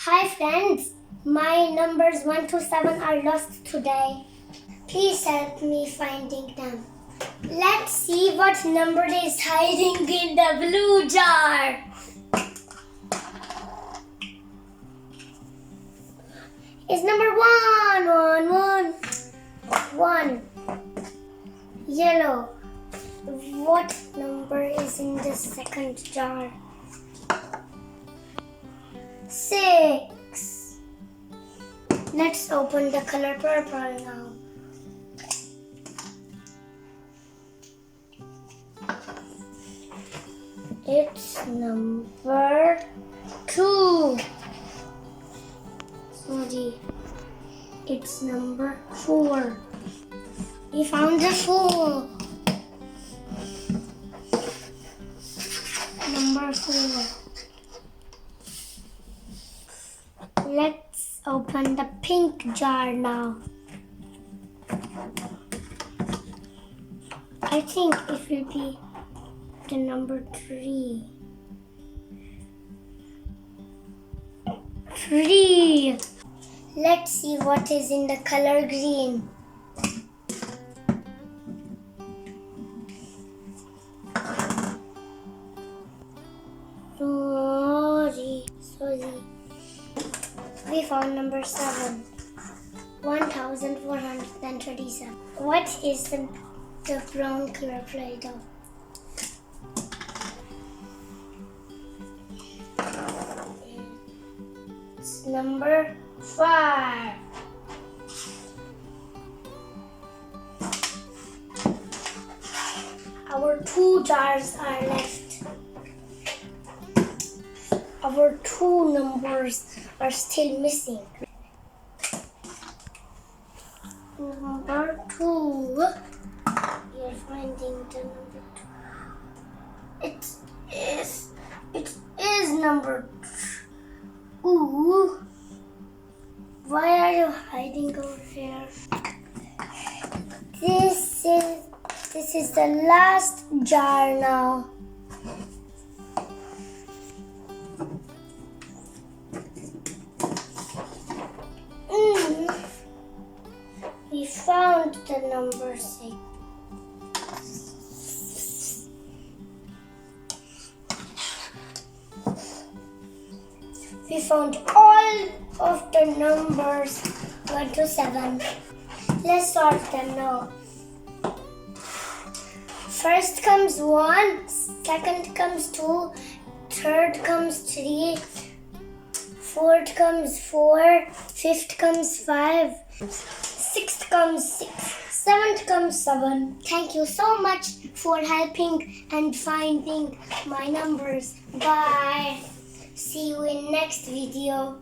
Hi friends, my numbers 1 to 7 are lost today. Please help me finding them. Let's see what number is hiding in the blue jar. It's number 1. Yellow. What number is in the second jar? 6. Let's open the color purple now. It's number 2. Sorry. It's number 4. We found the 4. Number 4. Let's open the pink jar now. I think it will be the number 3. 3. Let's see what is in the color green. Sorry. We found number 7. 1437. What is the brown color Playdough? It's number 5. Our 2 jars are left. Our 2 numbers are still missing. Number 2. We are finding the number 2. It is number 2. Why are you hiding over here? This is the last jar now. We found the number 6. We found all of the numbers 1 to 7. Let's sort them now. First comes 1, second comes 2, third comes 3, fourth comes 4, fifth comes 5, sixth comes 6, seventh comes 7. Thank you so much for helping and finding my numbers. Bye. See you in next video.